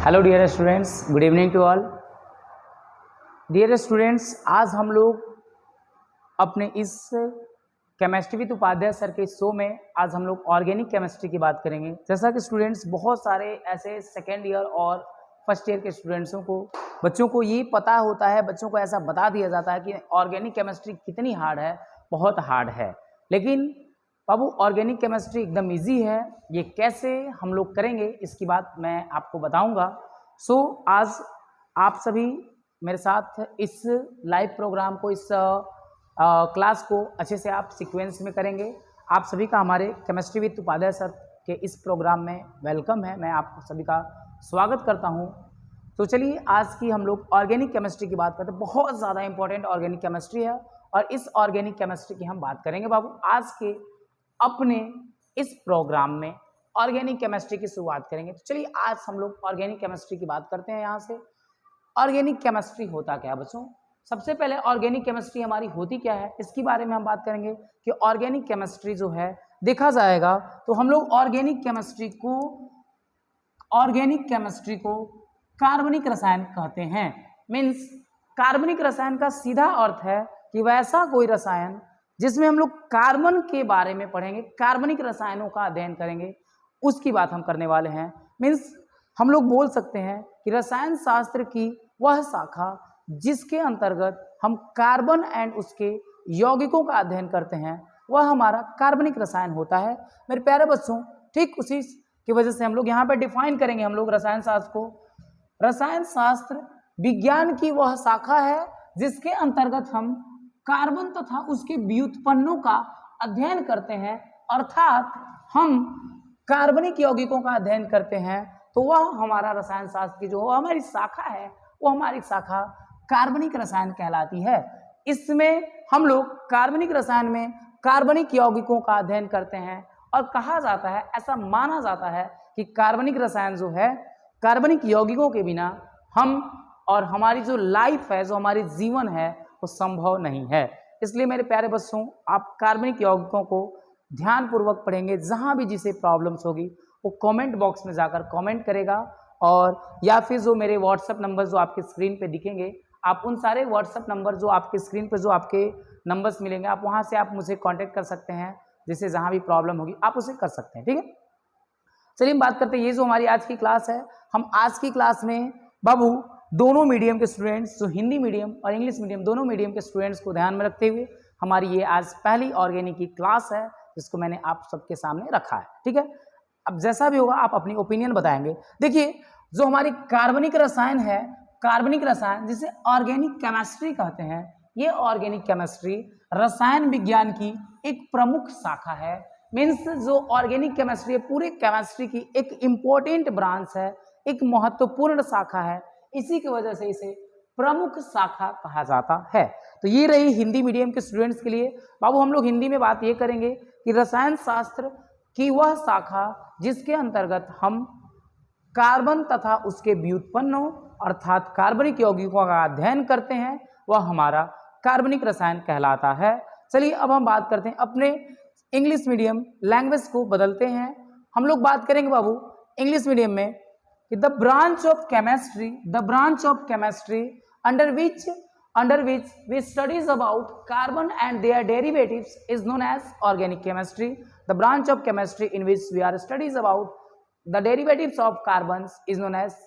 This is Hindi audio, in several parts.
Hello dear students, good evening to all. Dear students, आज हम लोग अपने इस केमिस्ट्री विद उपाध्याय सर के शो में आज हम लोग ऑर्गेनिक केमिस्ट्री की बात करेंगे। जैसा कि स्टूडेंट्स बहुत सारे ऐसे सेकेंड ईयर और फर्स्ट ईयर के स्टूडेंट्सों को बच्चों को ये पता होता है, बच्चों को ऐसा बता दिया जाता है कि ऑर्गेनिक केमिस्ट्री कितनी हार्ड है, बहुत हार्ड है। लेकिन बाबू ऑर्गेनिक केमिस्ट्री एकदम इजी है। ये कैसे हम लोग करेंगे इसकी बात मैं आपको बताऊंगा। सो आज आप सभी मेरे साथ इस लाइव प्रोग्राम को, इस क्लास को अच्छे से आप सीक्वेंस में करेंगे। आप सभी का हमारे केमिस्ट्री विद उपाध्याय सर के इस प्रोग्राम में वेलकम है। मैं आप सभी का स्वागत करता हूं। तो चलिए आज की हम लोग ऑर्गेनिक केमिस्ट्री की बात करते हैं। बहुत ज़्यादा इंपॉर्टेंट ऑर्गेनिक केमिस्ट्री है और इस ऑर्गेनिक केमिस्ट्री की हम बात करेंगे बाबू आज के अपने इस प्रोग्राम में ऑर्गेनिक केमिस्ट्री की शुरुआत करेंगे। तो चलिए आज हम लोग ऑर्गेनिक केमिस्ट्री की बात करते हैं। यहाँ से ऑर्गेनिक केमिस्ट्री होता क्या है बच्चों? सबसे पहले ऑर्गेनिक केमिस्ट्री हमारी होती क्या है इसकी बारे में हम बात करेंगे कि ऑर्गेनिक केमिस्ट्री जो है देखा जाएगा तो हम लोग ऑर्गेनिक केमिस्ट्री को कार्बनिक रसायन कहते हैं। मीन्स कार्बनिक रसायन का सीधा अर्थ है कि वैसा कोई रसायन जिसमें हम लोग कार्बन के बारे में पढ़ेंगे, कार्बनिक रसायनों का अध्ययन करेंगे, उसकी बात हम करने वाले हैं। मीन्स हम लोग बोल सकते हैं कि रसायन शास्त्र की वह शाखा जिसके अंतर्गत हम कार्बन एंड उसके यौगिकों का अध्ययन करते हैं वह हमारा कार्बनिक रसायन होता है। मेरे प्यारे बच्चों, ठीक उसी की वजह से हम लोग यहाँ पर डिफाइन करेंगे हम लोग रसायन शास्त्र को। रसायन शास्त्र विज्ञान की वह शाखा है जिसके अंतर्गत हम कार्बन तथा उसके व्युत्पन्नों का अध्ययन करते हैं, अर्थात हम कार्बनिक यौगिकों का अध्ययन करते हैं। तो वह हमारा रसायन शास्त्र की जो हमारी शाखा है वो हमारी शाखा कार्बनिक रसायन कहलाती है। इसमें हम लोग कार्बनिक रसायन में कार्बनिक यौगिकों का अध्ययन करते हैं और कहा जाता है, ऐसा माना जाता है कि कार्बनिक रसायन जो है कार्बनिक यौगिकों के बिना हम और हमारी जो लाइफ है, जो हमारी जीवन है वो संभव नहीं है। इसलिए मेरे प्यारे बच्चों, आप कार्बनिक यौगिकों को ध्यानपूर्वक पढ़ेंगे। जहां भी जिसे प्रॉब्लम्स होगी वो कमेंट बॉक्स में जाकर कमेंट करेगा और या फिर जो मेरे व्हाट्सएप नंबर जो आपके स्क्रीन पे दिखेंगे, आप उन सारे व्हाट्सएप नंबर जो आपके स्क्रीन पे जो आपके नंबर्स मिलेंगे आप वहां से आप मुझे कॉन्टेक्ट कर सकते हैं। जिससे जहां भी प्रॉब्लम होगी आप उसे कर सकते हैं। ठीक है, चलिए हम बात करते हैं। ये जो हमारी आज की क्लास है, हम आज की क्लास में बाबू दोनों मीडियम के स्टूडेंट्स, जो हिंदी मीडियम और इंग्लिश मीडियम दोनों मीडियम के स्टूडेंट्स को ध्यान में रखते हुए हमारी ये आज पहली ऑर्गेनिक की क्लास है जिसको मैंने आप सबके सामने रखा है। ठीक है, अब जैसा भी होगा आप अपनी ओपिनियन बताएंगे। देखिए, जो हमारी कार्बनिक रसायन है, कार्बनिक रसायन जिसे ऑर्गेनिक केमिस्ट्री कहते हैं, ये ऑर्गेनिक केमिस्ट्री रसायन विज्ञान की एक प्रमुख शाखा है। मीन्स जो ऑर्गेनिक केमिस्ट्री है पूरे केमिस्ट्री की एक इम्पोर्टेंट ब्रांच है, एक महत्वपूर्ण शाखा है। इसी की वजह से इसे प्रमुख शाखा कहा जाता है। तो ये रही हिंदी मीडियम के स्टूडेंट्स के लिए। बाबू हम लोग हिंदी में बात ये करेंगे कि रसायन शास्त्र की वह शाखा जिसके अंतर्गत हम कार्बन तथा उसके व्युत्पन्नों अर्थात कार्बनिक यौगिकों का अध्ययन करते हैं, वह हमारा कार्बनिक रसायन कहलाता है। चलिए अब हम बात करते हैं अपने इंग्लिश मीडियम लैंग्वेज को बदलते हैं। हम लोग बात करेंगे बाबू इंग्लिश मीडियम में the branch of chemistry under which we studies about carbon and their derivatives is known as organic chemistry. The branch of chemistry in which we are studies about the derivatives of carbons is known as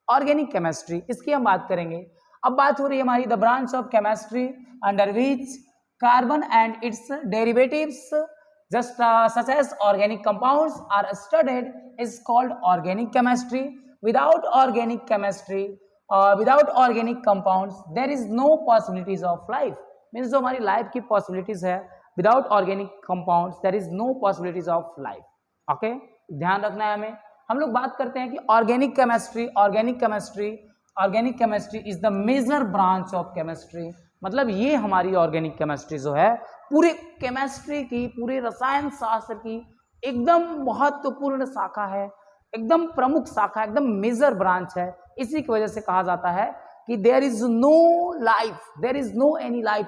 organic chemistry. इसकी हम बात करेंगे। अब बात हो रही है हमारी the branch of chemistry under which carbon and its derivatives just such as organic compounds are studied is called organic chemistry. Without organic chemistry without organic compounds there is no possibilities of life. Means जो हमारी लाइफ की possibilities है, without organic compounds there is no possibilities of life. Okay, ध्यान रखना है हमें। हम लोग बात करते हैं कि organic chemistry is the major branch of chemistry. मतलब ये हमारी ऑर्गेनिक केमिस्ट्री जो है पूरे केमिस्ट्री की, पूरे रसायन शास्त्र की एकदम महत्वपूर्ण शाखा है, एकदम प्रमुख शाखा, एकदम मेजर ब्रांच है। इसी की वजह से कहा जाता है कि there is no any life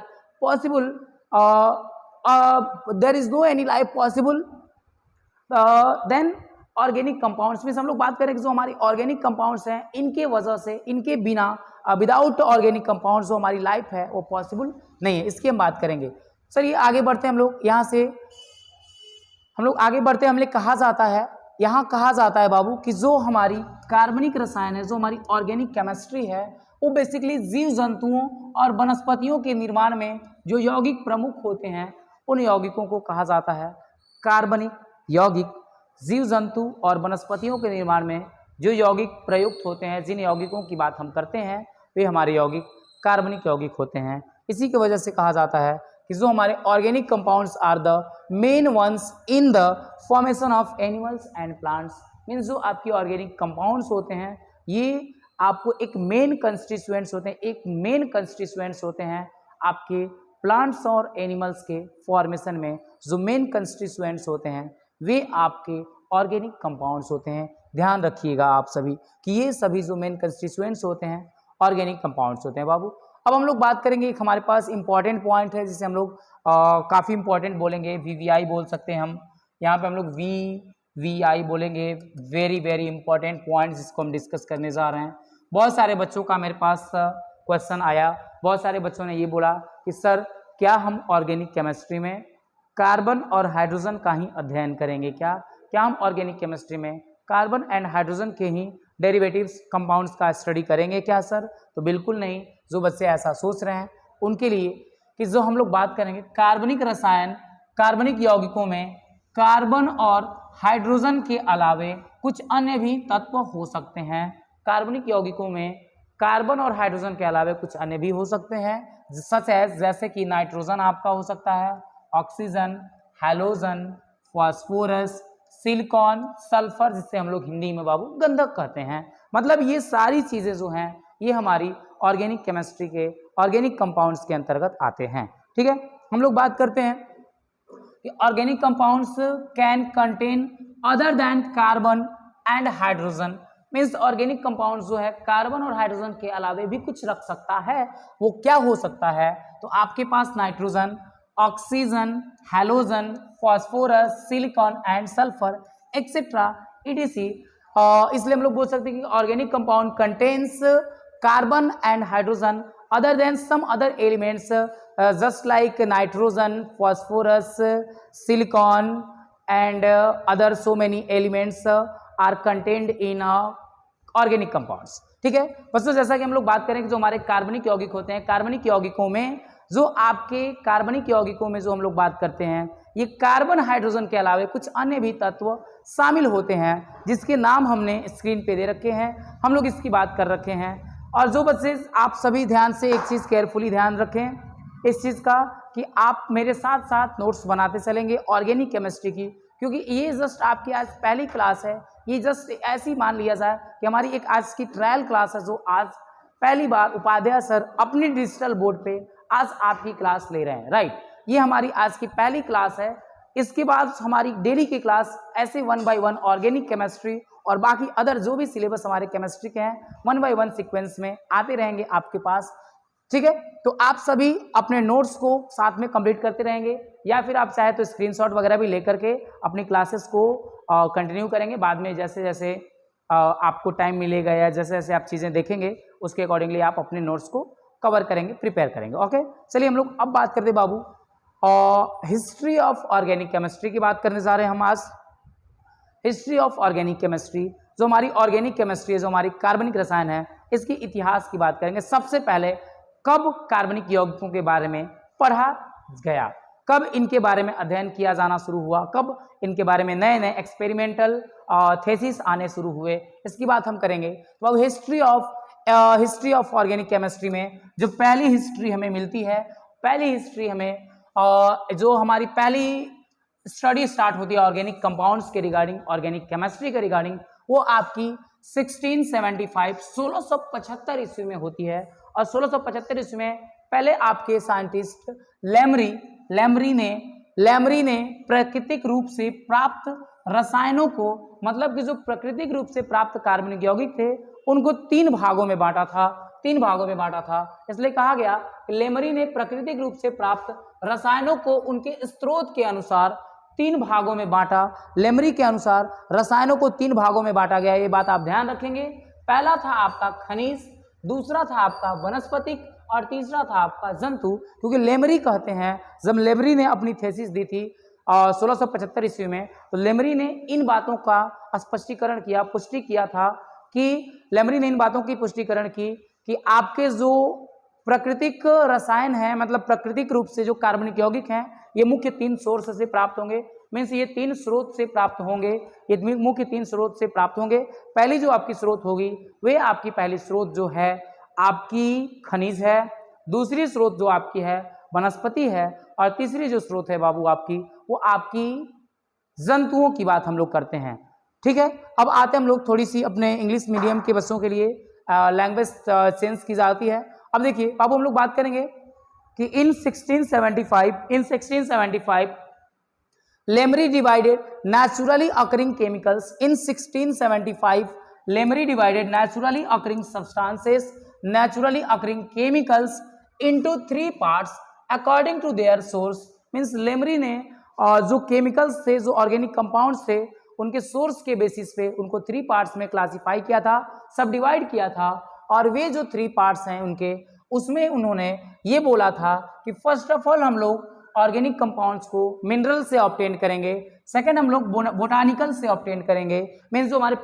possible then organic compounds में हम लोग बात करें कि जो हमारी ऑर्गेनिक कंपाउंड्स हैं, इनके वजह से, इनके बिना, विदाउट ऑर्गेनिक कंपाउंड्स जो हमारी लाइफ है वो पॉसिबल नहीं है, इसकी हम बात करेंगे। चलिए आगे बढ़ते हैं हम लोग, यहाँ से हम लोग आगे बढ़ते हैं। हमने कहा जाता है, यहाँ कहा जाता है बाबू कि जो हमारी कार्बनिक रसायन है, जो हमारी ऑर्गेनिक केमिस्ट्री है, वो बेसिकली जीव जंतुओं और वनस्पतियों के निर्माण में जो यौगिक प्रमुख होते हैं, उन यौगिकों को कहा जाता है कार्बनिक यौगिक। जीव जंतु और वनस्पतियों के निर्माण में जो यौगिक प्रयुक्त होते हैं, जिन यौगिकों की बात हम करते हैं, वे हमारे यौगिक कार्बनिक यौगिक होते हैं। इसी की वजह से कहा जाता है कि जो हमारे organic compounds are the main ones in the formation of animals and plants. Means जो आपकी ऑर्गेनिक कंपाउंड्स होते हैं, ये आपको एक मेन कंस्टिट्यूएंट्स होते हैं, एक मेन कंस्टिट्यूएंट्स होते हैं आपके प्लांट्स और एनिमल्स के फॉर्मेशन में। जो मेन कंस्टिट्यूएंट्स होते हैं वे आपके ऑर्गेनिक कंपाउंड्स होते हैं। ध्यान रखिएगा आप सभी कि ये सभी जो मेन कंस्टिट्यूएंट्स होते हैं ऑर्गेनिक कंपाउंड्स होते हैं बाबू। अब हम लोग बात करेंगे, एक हमारे पास इंपॉर्टेंट पॉइंट है जिसे हम लोग काफ़ी इंपॉर्टेंट बोलेंगे, VVI बोल सकते हैं हम। यहाँ पे हम लोग VVI बोलेंगे, वेरी वेरी इंपॉर्टेंट पॉइंट जिसको हम डिस्कस करने जा रहे हैं। बहुत सारे बच्चों का मेरे पास क्वेश्चन आया, बहुत सारे बच्चों ने ये बोला कि सर क्या हम ऑर्गेनिक केमिस्ट्री में कार्बन और हाइड्रोजन का ही अध्ययन करेंगे? क्या हम ऑर्गेनिक केमिस्ट्री में कार्बन एंड हाइड्रोजन के ही डेरिवेटिव्स कंपाउंड्स का स्टडी करेंगे क्या सर? तो बिल्कुल नहीं। जो बच्चे ऐसा सोच रहे हैं उनके लिए कि जो हम लोग बात करेंगे कार्बनिक रसायन, कार्बनिक यौगिकों में कार्बन और हाइड्रोजन के अलावे कुछ अन्य भी तत्व हो सकते हैं। कार्बनिक यौगिकों में कार्बन और हाइड्रोजन के अलावे कुछ अन्य भी हो सकते हैं, सच है जैसे कि नाइट्रोजन आपका हो सकता है, oxygen, halogen, phosphorus, silicon, sulphur, जिससे हम लोग हिंदी में बाबू गंधक कहते हैं। मतलब ये सारी चीज़ें जो हैं ये हमारी ऑर्गेनिक केमिस्ट्री के ऑर्गेनिक कंपाउंड्स के अंतर्गत आते हैं। ठीक है, हम लोग बात करते हैं कि organic compounds can contain other than carbon and hydrogen. Means organic compounds जो है कार्बन और हाइड्रोजन के अलावे भी कुछ रख सकता है। वो क्या हो सकता है? तो आपके पास nitrogen, oxygen, halogen, phosphorus, silicon and sulphur etcetera ETC। इसलिए हम लोग बोल सकते हैं कि organic compound contains carbon and hydrogen other than some other elements just like nitrogen, phosphorus, silicon and other so many elements are contained in organic compounds. ठीक है बच्चों, जैसा कि हम लोग बात करें कि जो हमारे कार्बनिक यौगिक होते हैं, कार्बनिक यौगिकों में जो आपके कार्बनिक यौगिकों में जो हम लोग बात करते हैं, ये कार्बन हाइड्रोजन के अलावे कुछ अन्य भी तत्व शामिल होते हैं जिसके नाम हमने स्क्रीन पे दे रखे हैं। हम लोग इसकी बात कर रखे हैं। और जो बच्चे आप सभी ध्यान से एक चीज़ केयरफुली ध्यान रखें इस चीज़ का कि आप मेरे साथ साथ नोट्स बनाते चलेंगे ऑर्गेनिक केमिस्ट्री की, क्योंकि ये जस्ट आपकी आज पहली क्लास है। ये जस्ट ऐसी मान लिया जाए कि हमारी एक आज की ट्रायल क्लास है, जो आज पहली बार उपाध्याय सर अपनी डिजिटल बोर्ड पे आज आपकी क्लास ले रहे हैं। राइट, ये हमारी आज की पहली क्लास है। इसके बाद हमारी डेली की क्लास ऐसे 1 by 1 ऑर्गेनिक केमिस्ट्री और बाकी अदर जो भी सिलेबस हमारे केमिस्ट्री के हैं 1 by 1 सीक्वेंस में आते रहेंगे आपके पास। ठीक है, तो आप सभी अपने नोट्स को साथ में कंप्लीट करते रहेंगे, या फिर आप चाहे तो स्क्रीनशॉट वगैरह भी लेकर के अपनी क्लासेस को कंटिन्यू करेंगे। बाद में जैसे जैसे आपको टाइम मिलेगा या जैसे जैसे आप चीज़ें देखेंगे उसके अकॉर्डिंगली आप अपने नोट्स को कवर करेंगे, प्रिपेयर करेंगे। ओके, चलिए हम लोग अब बात करते बाबू हिस्ट्री ऑफ ऑर्गेनिक केमिस्ट्री की बात करने जा रहे हैं हम आज। हिस्ट्री ऑफ ऑर्गेनिक केमिस्ट्री, जो हमारी ऑर्गेनिक केमिस्ट्री है, जो हमारी कार्बनिक रसायन है, इसकी इतिहास की बात करेंगे। सबसे पहले कब कार्बनिक यौगिकों के बारे में पढ़ा गया, कब इनके बारे में अध्ययन किया जाना शुरू हुआ, कब इनके बारे में नए नए एक्सपेरिमेंटल थेसिस आने शुरू हुए, इसकी बात हम करेंगे। तो अब हिस्ट्री ऑफ ऑर्गेनिक केमिस्ट्री में जो पहली हिस्ट्री हमें मिलती है, पहली हिस्ट्री हमें जो हमारी पहली स्टडी स्टार्ट होती है ऑर्गेनिक कंपाउंड्स के रिगार्डिंग, ऑर्गेनिक केमिस्ट्री के रिगार्डिंग, वो आपकी 1675 ईस्वी में होती है। और 1675 ईस्वी में पहले आपके साइंटिस्ट लैमरी ने प्राकृतिक रूप से प्राप्त रसायनों को, मतलब कि जो प्राकृतिक रूप से प्राप्त कार्बनिक यौगिक थे उनको तीन भागों में बांटा था। इसलिए कहा गया कि लेमरी ने प्राकृतिक रूप से प्राप्त रसायनों को उनके स्रोत के अनुसार तीन भागों में बांटा। लेमरी के अनुसार रसायनों को तीन भागों में बांटा गया, ये बात आप ध्यान रखेंगे। पहला था आपका खनिज, दूसरा था आपका वनस्पतिक और तीसरा था आपका जंतु। क्योंकि लेमरी कहते हैं, जब लेमरी ने अपनी थीसिस दी थी 1675 ईस्वी में, तो लेमरी ने इन बातों का स्पष्टीकरण किया, पुष्टि किया था कि लेमरी ने इन बातों की पुष्टिकरण की कि आपके जो प्राकृतिक रसायन है, मतलब प्राकृतिक रूप से जो कार्बनिक यौगिक हैं, ये मुख्य तीन सोर्स से प्राप्त होंगे। मीन्स ये तीन स्रोत से प्राप्त होंगे, ये मुख्य तीन स्रोत से प्राप्त होंगे। पहली जो आपकी स्रोत होगी वे आपकी पहली स्रोत जो है आपकी खनिज है, दूसरी स्रोत जो आपकी है वनस्पति है, और तीसरी जो स्रोत है बाबू आपकी वो आपकी जंतुओं की बात हम लोग करते हैं। ठीक है, अब आते हम लोग थोड़ी सी अपने इंग्लिश मीडियम के बच्चों के लिए लैंग्वेज चेंज की जाती है। अब देखिए बाबू हम लोग बात करेंगे कि in 1675 Lemery divided naturally occurring chemicals. In 1675 Lemery divided naturally occurring substances, naturally occurring chemicals into 3 parts according to their source. Means Lemery ने जो केमिकल्स थे, जो ऑर्गेनिक कंपाउंड्स थे, उनके सोर्स के बेसिस पे उनको 3 पार्ट्स में क्लासिफाई किया था, सब डिवाइड किया था। और वे जो 3 पार्ट्स हैं उनके, उसमें उन्होंने ये बोला था कि फर्स्ट ऑफ ऑल हम लोग ऑर्गेनिक कंपाउंड्स को मिनरल से ऑब्टेन करेंगे, सेकंड हम लोग बोटानिकल से ऑब्टेन करेंगे, मीन्स जो हमारे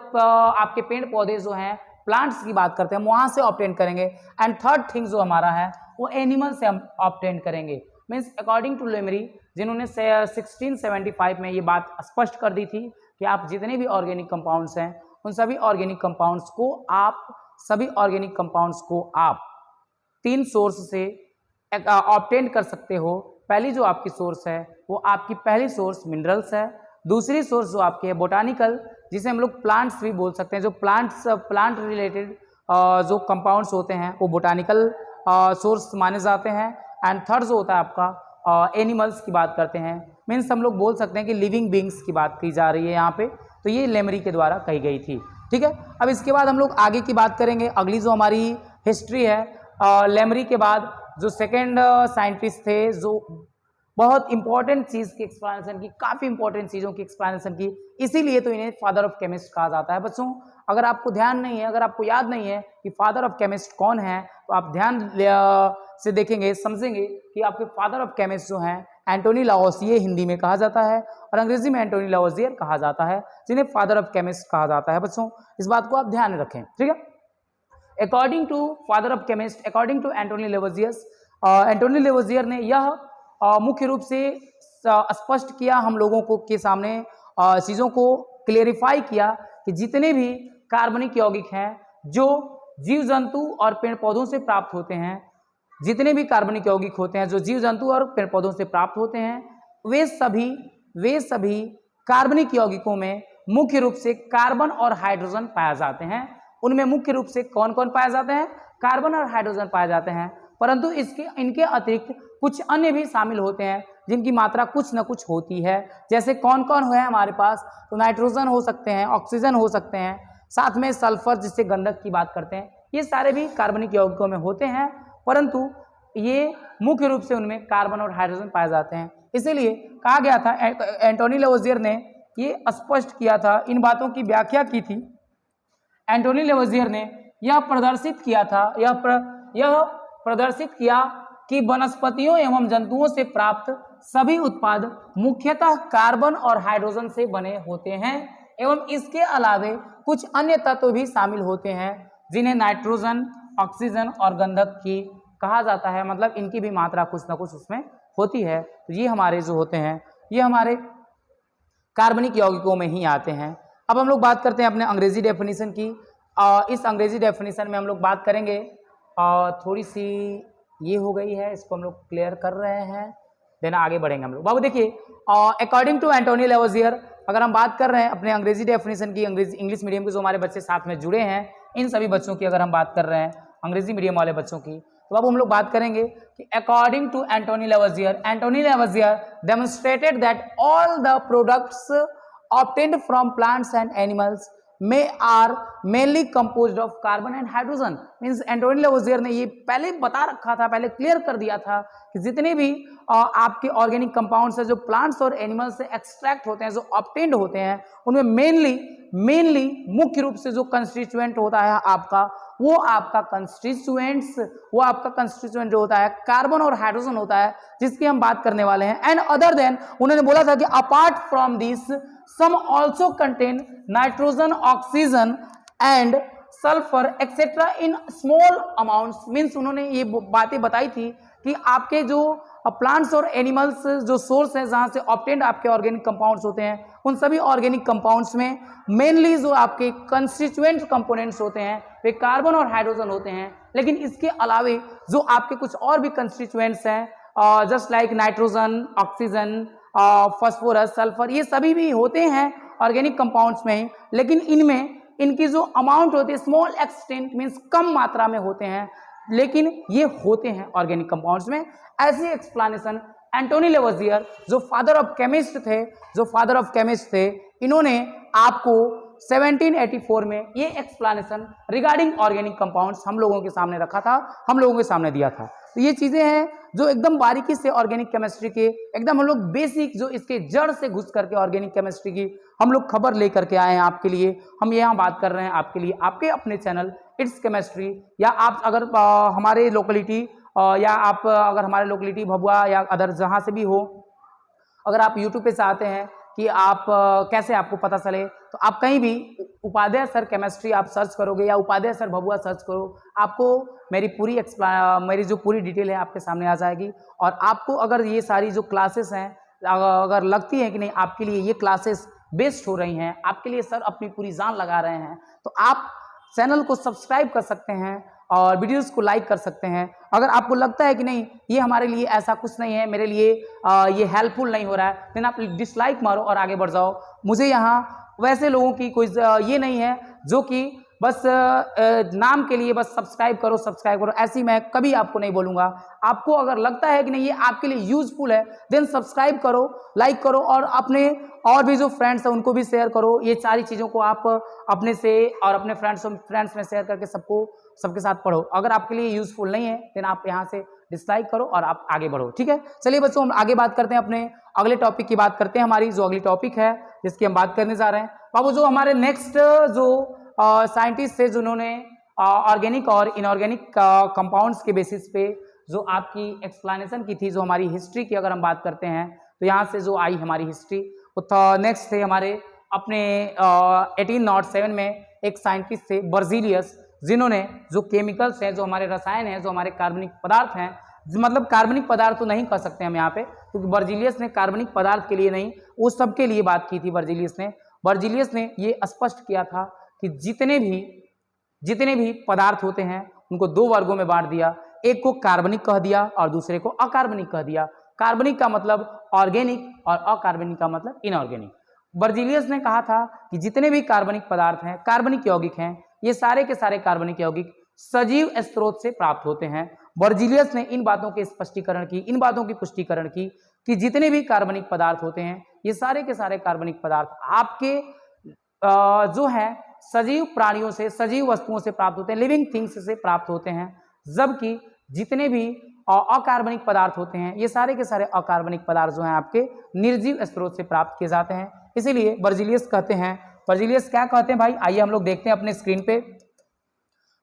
आपके पेड़ पौधे जो हैं, प्लांट्स की बात करते हैं, वहाँ से ऑब्टेन करेंगे, एंड थर्ड थिंग जो हमारा है वो एनिमल से हम ऑब्टेन करेंगे। मीन्स अकॉर्डिंग टू लेमरी, जिन्होंने 1675 में ये बात स्पष्ट कर दी थी कि आप जितने भी ऑर्गेनिक कंपाउंड्स हैं उन सभी ऑर्गेनिक कंपाउंड्स को आप 3 सोर्स से ऑब्टेन कर सकते हो। पहली जो आपकी सोर्स है वो आपकी पहली सोर्स मिनरल्स है, दूसरी सोर्स जो आपकी है बोटानिकल, जिसे हम लोग प्लांट्स भी बोल सकते हैं, जो प्लांट रिलेटेड जो कंपाउंड्स होते हैं वो बोटानिकल सोर्स माने जाते हैं, एंड थर्ड जो होता है आपका एनिमल्स की बात करते हैं। मीन्स हम लोग बोल सकते हैं कि लिविंग बींग्स की बात की जा रही है यहाँ पे, तो ये लेमरी के द्वारा कही गई थी। ठीक है, अब इसके बाद हम लोग आगे की बात करेंगे। अगली जो हमारी हिस्ट्री है, लेमरी के बाद जो सेकेंड साइंटिस्ट थे, जो बहुत इंपॉर्टेंट चीज़ की एक्सप्लेनेशन की, काफ़ी इंपॉर्टेंट चीज़ों की एक्सप्लेनेशन की, इसीलिए तो इन्हें फादर ऑफ केमिस्ट कहा जाता है। बच्चों अगर आपको ध्यान नहीं है, अगर आपको याद नहीं है कि फादर ऑफ केमिस्ट कौन है, तो आप ध्यान से देखेंगे, समझेंगे कि आपके फादर ऑफ केमिस्ट जो हैं एंटोनी लावोसियर हिंदी में कहा जाता है, और अंग्रेजी में एंटोनी लावोसियर कहा जाता है, जिन्हें फादर ऑफ केमिस्ट कहा जाता है। बच्चों इस बात को आप ध्यान में रखें। ठीक है, according to father of chemist, according to Antoine Lavoisier ने यह मुख्य रूप से स्पष्ट किया हम लोगों को के सामने, चीज़ों को क्लेरिफाई किया कि जितने भी कार्बनिक यौगिक हैं जो जीव जंतु और पेड़ पौधों से प्राप्त होते हैं, जितने भी कार्बनिक यौगिक होते हैं जो जीव जंतु और पेड़ पौधों से प्राप्त होते हैं, वे सभी कार्बनिक यौगिकों में मुख्य रूप से कार्बन और हाइड्रोजन पाए जाते हैं। उनमें मुख्य रूप से कौन कौन पाए जाते हैं? कार्बन और हाइड्रोजन पाए जाते हैं, परंतु इनके अतिरिक्त कुछ अन्य भी शामिल होते हैं जिनकी मात्रा कुछ न कुछ होती है। जैसे कौन कौन है हमारे पास? तो नाइट्रोजन हो सकते हैं, ऑक्सीजन हो सकते हैं, साथ में सल्फर जिससे गंधक की बात करते हैं, ये सारे भी कार्बनिक यौगिकों में होते हैं, परंतु ये मुख्य रूप से उनमें कार्बन और हाइड्रोजन पाए जाते हैं। इसीलिए कहा गया था, एंटोनी लावोसियर ने ये स्पष्ट किया था, इन बातों की व्याख्या की थी। एंटोनी लावोसियर ने यह प्रदर्शित किया कि वनस्पतियों एवं जंतुओं से प्राप्त सभी उत्पाद मुख्यतः कार्बन और हाइड्रोजन से बने होते हैं, एवं इसके अलावे कुछ अन्य तत्व भी शामिल होते हैं जिन्हें नाइट्रोजन, ऑक्सीजन और गंधक की कहा जाता है। मतलब इनकी भी मात्रा कुछ न कुछ उसमें होती है। तो ये हमारे जो होते हैं, ये हमारे कार्बनिक यौगिकों में ही आते हैं। अब हम लोग बात करते हैं अपने अंग्रेजी डेफिनेशन की। इस अंग्रेजी डेफिनेशन में हम लोग बात करेंगे, थोड़ी सी ये हो गई है, इसको हम लोग क्लियर कर रहे हैं, देन आगे बढ़ेंगे हम लोग। बाबू देखिए, अकॉर्डिंग टू एंटोनी लावोसियर, अगर हम बात कर रहे हैं अपने अंग्रेजी डेफिनेशन की, इंग्लिश मीडियम के जो हमारे बच्चे साथ में जुड़े हैं, इन सभी बच्चों की अगर हम बात कर रहे हैं अंग्रेजी मीडियम वाले बच्चों की, तो अब हम लोग बात करेंगे कि according to Antoine Lavoisier demonstrated that all the products obtained from plants and animals are mainly composed of carbon and hydrogen. Means Antoine Lavoisier ने ये पहले बता रखा था, पहले क्लियर कर दिया था कि जितने भी आपके ऑर्गेनिक कंपाउंड्स है जो प्लांट्स और एनिमल्स से एक्सट्रैक्ट होते हैं, जो ऑब्टेन्ड होते हैं, उनमें मेनली मुख्य रूप से जो कंस्टिट्यूएंट होता है आपका, वो आपका कंस्टिट्यूएंट जो होता है कार्बन और हाइड्रोजन होता है, जिसकी हम बात करने वाले हैं। एंड अदर देन उन्होंने बोला था कि apart from this some also contain nitrogen, oxygen and sulphur etcetera in small amounts. Means उन्होंने ये बातें बताई थी कि आपके जो प्लांट्स और एनिमल्स जो सोर्स है जहाँ से ऑब्टेन्ड आपके ऑर्गेनिक कंपाउंड्स होते हैं, उन सभी ऑर्गेनिक कंपाउंड्स में मेनली जो आपके कंस्टिट्यूएंट कंपोनेंट्स होते हैं वे कार्बन और हाइड्रोजन होते हैं। लेकिन इसके अलावे जो आपके कुछ और भी कंस्टिट्यूएंट्स हैं just like nitrogen, oxygen, phosphorus, sulphur, ये सभी भी होते हैं ऑर्गेनिक कंपाउंड्स में, लेकिन इनमें इनकी जो अमाउंट होती है स्मॉल एक्सटेंट मीन्स कम मात्रा में होते हैं, लेकिन ये होते हैं ऑर्गेनिक कंपाउंड्स में। ऐसी एक्सप्लेनेशन एंटोनी लेवोजियर जो फादर ऑफ केमिस्ट थे, इन्होंने आपको 1784 में ये एक्सप्लेनेशन रिगार्डिंग ऑर्गेनिक कंपाउंड्स हम लोगों के सामने रखा था, हम लोगों के सामने दिया था। तो ये चीजें हैं जो एकदम बारीकी से ऑर्गेनिक केमिस्ट्री के एकदम हम लोग बेसिक जो इसके जड़ से घुस करके ऑर्गेनिक केमिस्ट्री की हम लोग खबर लेकर के आए हैं आपके लिए। हम यहाँ बात कर रहे हैं आपके लिए आपके अपने चैनल इट्स केमिस्ट्री, या आप अगर हमारे लोकेलिटी या आप अगर हमारे लोकेलिटी भभुआ या अदर जहाँ से भी हो, अगर आप यूट्यूब पे चाहते हैं कि आप कैसे आपको पता चले, तो आप कहीं भी उपाध्याय सर केमिस्ट्री आप सर्च करोगे या उपाध्याय सर भभुआ सर्च करो, आपको मेरी जो पूरी डिटेल है आपके सामने आ जाएगी। और आपको अगर ये सारी जो क्लासेस हैं अगर लगती है कि नहीं आपके लिए ये क्लासेस बेस्ट हो रही हैं, आपके लिए सर अपनी पूरी जान लगा रहे हैं, तो आप चैनल को सब्सक्राइब कर सकते हैं और वीडियोस को लाइक कर सकते हैं। अगर आपको लगता है कि नहीं ये हमारे लिए ऐसा कुछ नहीं है, मेरे लिए ये हेल्पफुल नहीं हो रहा है, देन आप डिसलाइक मारो और आगे बढ़ जाओ। मुझे यहाँ वैसे लोगों की कोई ये नहीं है जो कि बस नाम के लिए बस सब्सक्राइब करो, ऐसी मैं कभी आपको नहीं बोलूँगा। आपको अगर लगता है कि नहीं ये आपके लिए यूजफुल है, देन सब्सक्राइब करो, लाइक करो और अपने और भी जो फ्रेंड्स हैं उनको भी शेयर करो। ये सारी चीज़ों को आप अपने से और अपने फ्रेंड्स में शेयर करके सबके साथ पढ़ो। अगर आपके लिए यूजफुल नहीं है देन आप यहाँ से डिसलाइक करो और आप आगे बढ़ो, ठीक है। चलिए बच्चों हम आगे बात करते हैं, अपने अगले टॉपिक की बात करते हैं। हमारी जो अगली टॉपिक है जिसकी हम बात करने जा रहे हैं, बाबू जो हमारे नेक्स्ट जो साइंटिस्ट थे जिन्होंने ऑर्गेनिक और इनऑर्गेनिक कंपाउंड्स के बेसिस पे जो आपकी एक्सप्लेनेशन की थी, जो हमारी हिस्ट्री की अगर हम बात करते हैं तो यहाँ से जो आई हमारी हिस्ट्री, तो नेक्स्ट थे हमारे अपने 1807 में एक साइंटिस्ट थे बर्जीलियस, जिन्होंने जो केमिकल्स हैं, जो हमारे रसायन हैं, जो हमारे कार्बनिक पदार्थ हैं, मतलब कार्बनिक पदार्थ तो नहीं कह सकते हम यहाँ पे क्योंकि बर्जीलियस ने कार्बनिक पदार्थ के लिए नहीं, वो सब के लिए बात की थी। बर्जीलियस ने ये स्पष्ट किया था कि जितने भी पदार्थ होते हैं उनको दो वर्गों में बांट दिया, एक को कार्बनिक कह दिया और दूसरे को अकार्बनिक कह दिया। कार्बनिक का मतलब ऑर्गेनिक और अकार्बनिक का मतलब इनऑर्गेनिक। बर्जीलियस ने कहा था कि जितने भी कार्बनिक पदार्थ हैं, कार्बनिक यौगिक हैं, ये सारे के सारे कार्बनिक यौगिक सजीव स्रोत से प्राप्त होते हैं। बर्जीलियस ने इन बातों के स्पष्टीकरण की, इन बातों की पुष्टिकरण की कि जितने भी कार्बनिक पदार्थ होते हैं ये सारे के सारे कार्बनिक पदार्थ आपके जो है सजीव प्राणियों से, सजीव वस्तुओं से प्राप्त होते हैं, लिविंग थिंग्स से प्राप्त होते हैं। जबकि जितने भी अकार्बनिक पदार्थ होते हैं ये सारे के सारे अकार्बनिक पदार्थ जो हैं आपके निर्जीव स्रोत से प्राप्त किए जाते हैं। इसीलिए बर्जीलियस कहते हैं, बर्जीलियस क्या कहते हैं भाई, आइए हम लोग देखते हैं अपने स्क्रीन पे।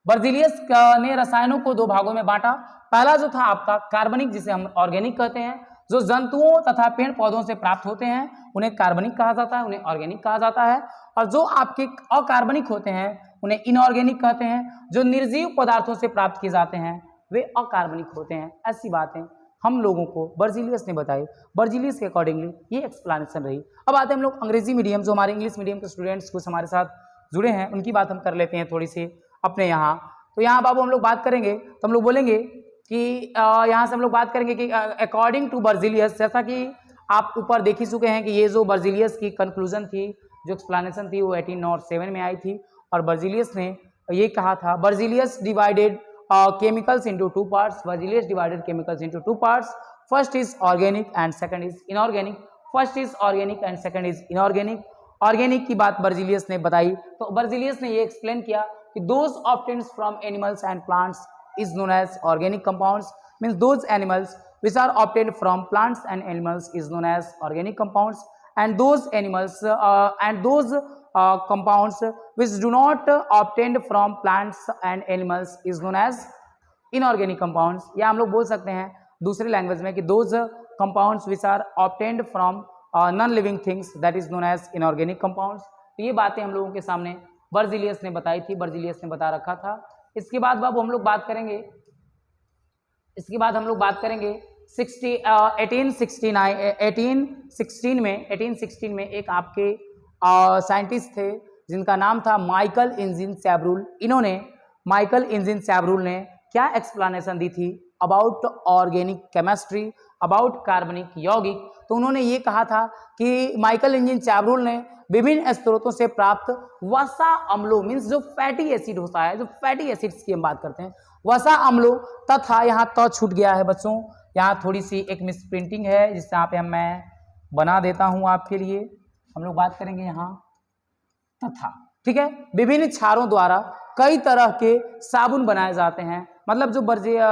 बर्जीलियस ने रसायनों को दो भागों में बांटा। पहला जो था आपका कार्बनिक, जिसे हम ऑर्गेनिक कहते हैं, जो जंतुओं तथा पेड़ पौधों से प्राप्त होते हैं उन्हें कार्बनिक कहा जाता है, उन्हें ऑर्गेनिक कहा जाता है। और जो आपके अकार्बनिक होते हैं उन्हें इनऑर्गेनिक कहते हैं। जो निर्जीव पदार्थों से प्राप्त किए जाते हैं वे अकार्बनिक होते हैं। ऐसी बातें हम लोगों को बर्जीलियस ने बताई। बर्जीलियस के अकॉर्डिंगली ये एक्सप्लेनेशन रही। अब आते हैं हम लोग अंग्रेजी मीडियम, जो हमारे इंग्लिश मीडियम के स्टूडेंट्स कुछ हमारे साथ जुड़े हैं उनकी बात हम कर लेते हैं थोड़ी सी अपने यहाँ। तो यहाँ बाबू हम लोग बात करेंगे तो हम लोग बोलेंगे कि यहाँ से हम लोग बात करेंगे कि अकॉर्डिंग टू बर्जीलियस, जैसा कि आप ऊपर देख ही चुके हैं कि ये जो बर्जीलियस की कंक्लूजन थी, जो एक्सप्लेनेशन थी वो 1807 में आई थी। और बर्जीलियस ने ये कहा था, Berzelius divided chemicals into two parts. Berzelius divided chemicals into two parts. First is organic and second is inorganic. First is organic and second is inorganic. Organic की बात बर्जीलियस ने बताई, तो बर्जीलियस ने ये एक्सप्लेन किया कि those obtained from animals and plants is known as organic compounds. Means those animals which are obtained from plants and animals is known as organic compounds, and those animals and those compounds which do not obtained from plants and animals is known as inorganic compounds. या हम लोग बोल सकते हैं दूसरे लैंग्वेज में कि those compounds which are obtained from non living things that is known as inorganic compounds. तो ये बातें हम लोगों के सामने बर्जिलियस ने बताई थी, बर्जिलियस ने बता रखा था। इसके बाद बाबू हम लोग बात करेंगे, इसके बाद हम लोग बात करेंगे 1816 में एक आपके साइंटिस्ट थे जिनका नाम था माइकल इंजिन सैब्रूल। इन्होंने माइकल इंजिन सैब्रूल ने क्या एक्सप्लेनेशन दी थी अबाउट ऑर्गेनिक केमिस्ट्री, अबाउट कार्बनिक यौगिक। तो उन्होंने ये कहा था कि माइकल इंजिन सैब्रूल ने विभिन्न स्रोतों से प्राप्त वसा अम्लों, मीन्स जो फैटी एसिड होता है, जो फैटी एसिड्स की हम बात करते हैं, वसा अम्लों तथा यहाँ तो छूट गया है बच्चों, यहाँ थोड़ी सी एक मिस प्रिंटिंग है जिससे यहाँ पे मैं बना देता हूँ आपके लिए। हम लोग बात करेंगे यहाँ तथा, ठीक है। विभिन्न क्षारों द्वारा कई तरह के साबुन बनाए जाते हैं। मतलब जो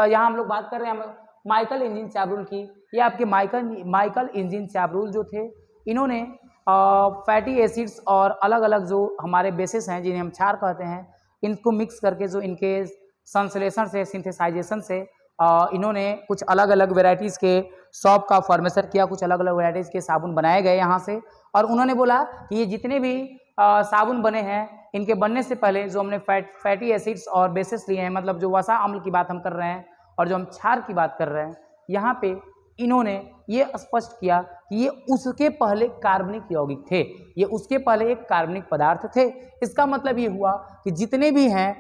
यहाँ हम लोग बात कर रहे हैं माइकल इंजिन सैब्रूल की, ये आपके माइकल इंजिन सैब्रूल जो थे, इन्होंने फैटी एसिड्स और अलग अलग जो हमारे बेसिस हैं जिन्हें हम क्षार कहते हैं, इनको मिक्स करके जो इनके संश्लेषण से, सिंथेसाइजेशन से इन्होंने कुछ अलग अलग वेराइटीज़ के सॉप का फॉर्मेशन किया, कुछ अलग अलग वेराइटीज़ के साबुन बनाए गए यहाँ से। और उन्होंने बोला कि ये जितने भी साबुन बने हैं, इनके बनने से पहले जो हमने फैटी एसिड्स और बेसिस लिए हैं, मतलब जो वसा अम्ल की बात हम कर रहे हैं और जो हम क्षार की बात कर रहे हैं, यहाँ पे इन्होंने ये स्पष्ट किया कि ये उसके पहले कार्बनिक यौगिक थे, ये उसके पहले एक कार्बनिक पदार्थ थे। इसका मतलब ये हुआ कि जितने भी हैं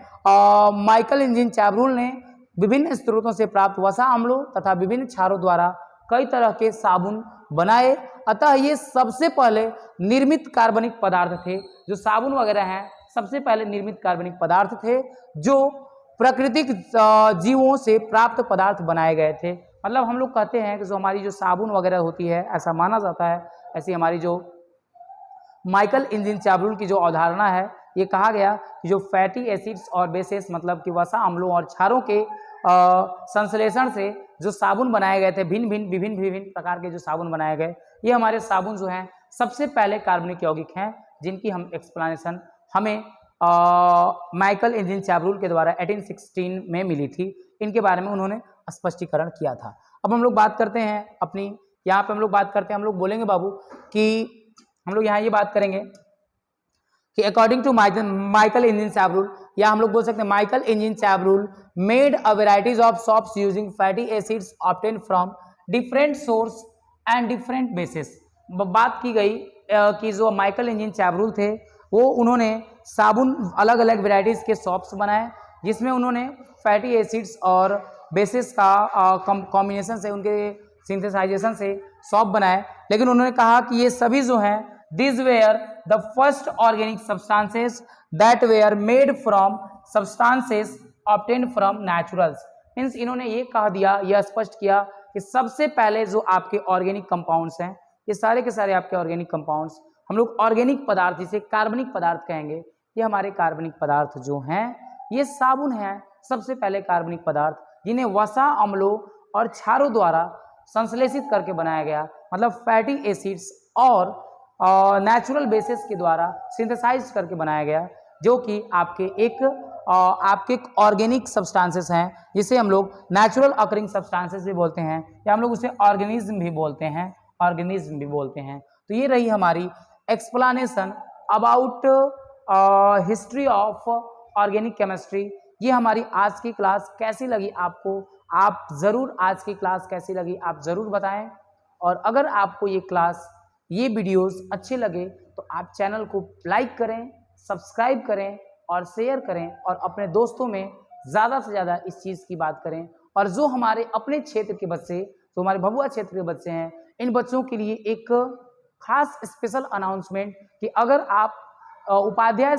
माइकल इंजिन सैब्रूल ने विभिन्न स्रोतों से प्राप्त वसा अम्लों तथा विभिन्न क्षारों द्वारा कई तरह के साबुन बनाए, अतः ये सबसे पहले निर्मित कार्बनिक पदार्थ थे। जो साबुन वगैरह हैं सबसे पहले निर्मित कार्बनिक पदार्थ थे जो प्राकृतिक जीवों से प्राप्त पदार्थ बनाए गए थे। मतलब हम लोग कहते हैं कि जो हमारी जो साबुन वगैरह होती है, ऐसा माना जाता है, ऐसी हमारी जो माइकल इंजिन सैब्रूल की जो अवधारणा है, ये कहा गया कि जो फैटी एसिड्स और बेसिस मतलब कि वसा अम्लों और क्षारों के संश्लेषण से जो साबुन बनाए गए थे, विभिन्न प्रकार के जो साबुन बनाए गए, ये हमारे साबुन जो हैं सबसे पहले कार्बनिक यौगिक हैं, जिनकी हम एक्सप्लेनेशन हमें माइकल इंजिन सैब्रूल के द्वारा 1816 में मिली थी। इनके बारे में उन्होंने स्पष्टीकरण किया था। अब हम लोग बात करते हैं अपनी, यहाँ पे हम लोग बात करते हैं, हम लोग बोलेंगे बाबू कि हम लोग यहाँ ये बात करेंगे कि according to Michel Eugene Chevreul, या हम लोग बोल सकते हैं Michel Eugene Chevreul made a varieties of soaps using fatty acids obtain from different source and different bases. बात की गई कि जो माइकल इंजिन सैब्रूल थे वो उन्होंने साबुन अलग अलग वेराइटीज़ के सॉप्स बनाए, जिसमें उन्होंने फैटी एसिड्स और बेसिस का कॉम्बिनेशन से, उनके सिंथेसाइजेशन से सॉप बनाए। लेकिन उन्होंने कहा कि ये सभी जो हैं this were the first organic substances that were made from substances obtained from naturals. Means इन्होंने ये कह दिया, यह स्पष्ट किया कि सबसे पहले जो आपके ऑर्गेनिक कंपाउंड्स हैं, ये सारे के सारे आपके ऑर्गेनिक कंपाउंड्स, हम लोग ऑर्गेनिक पदार्थ जिसे कार्बनिक पदार्थ कहेंगे, ये हमारे कार्बनिक पदार्थ जो हैं ये साबुन हैं, सबसे पहले कार्बनिक पदार्थ जिन्हें वसा अम्लों और क्षारों द्वारा संश्लेषित करके बनाया गया, मतलब फैटी एसिड्स और नेचुरल बेसिस के द्वारा सिंथेसाइज करके बनाया गया, जो कि आपके ऑर्गेनिक सब्सटेंसेस हैं, जिसे हम लोग नेचुरल अकरिंग सब्सटेंसेस भी बोलते हैं, या हम लोग उसे ऑर्गेनिज्म भी बोलते हैं। तो ये रही हमारी explanation about history of organic chemistry. ये हमारी आज की क्लास कैसी लगी आपको? आप ज़रूर आज की क्लास कैसी लगी आप ज़रूर बताएं। और अगर आपको ये क्लास, ये वीडियोस अच्छे लगे तो आप चैनल को लाइक करें, सब्सक्राइब करें और शेयर करें, और अपने दोस्तों में ज़्यादा से ज़्यादा इस चीज़ की बात करें। और जो हमारे अपने क्षेत्र के बच्चे, जो हमारे भभुआ क्षेत्र के बच्चे हैं, इन बच्चों के लिए एक खास स्पेशल अनाउंसमेंट कि अगर आप उपाध्याय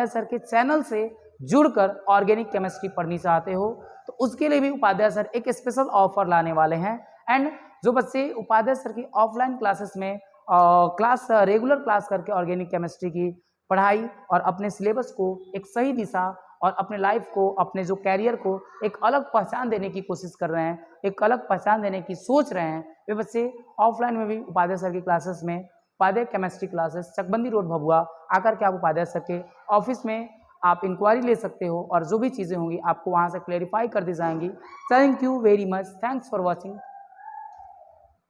सर के चैनल से जुड़कर ऑर्गेनिक केमिस्ट्री पढ़नी चाहते हो तो उसके लिए भी उपाध्याय सर एक स्पेशल ऑफर लाने वाले हैं। एंड जो बच्चे उपाध्याय सर की ऑफलाइन क्लासेस में रेगुलर क्लास करके ऑर्गेनिक केमिस्ट्री की पढ़ाई और अपने सिलेबस को एक सही दिशा और अपने लाइफ को, अपने जो कैरियर को एक अलग पहचान देने की कोशिश कर रहे हैं, एक अलग पहचान देने की सोच रहे हैं, वे बच्चे ऑफलाइन में भी उपाध्याय सर की क्लासेस में, उपाध्याय केमिस्ट्री क्लासेस चकबंदी रोड भभुआ आकर के आप उपाध्याय सर के ऑफिस में आप इंक्वायरी ले सकते हो और जो भी चीज़ें होंगी आपको वहाँ से क्लेरिफाई कर दी जाएंगी। Thank you very much, thanks for watching.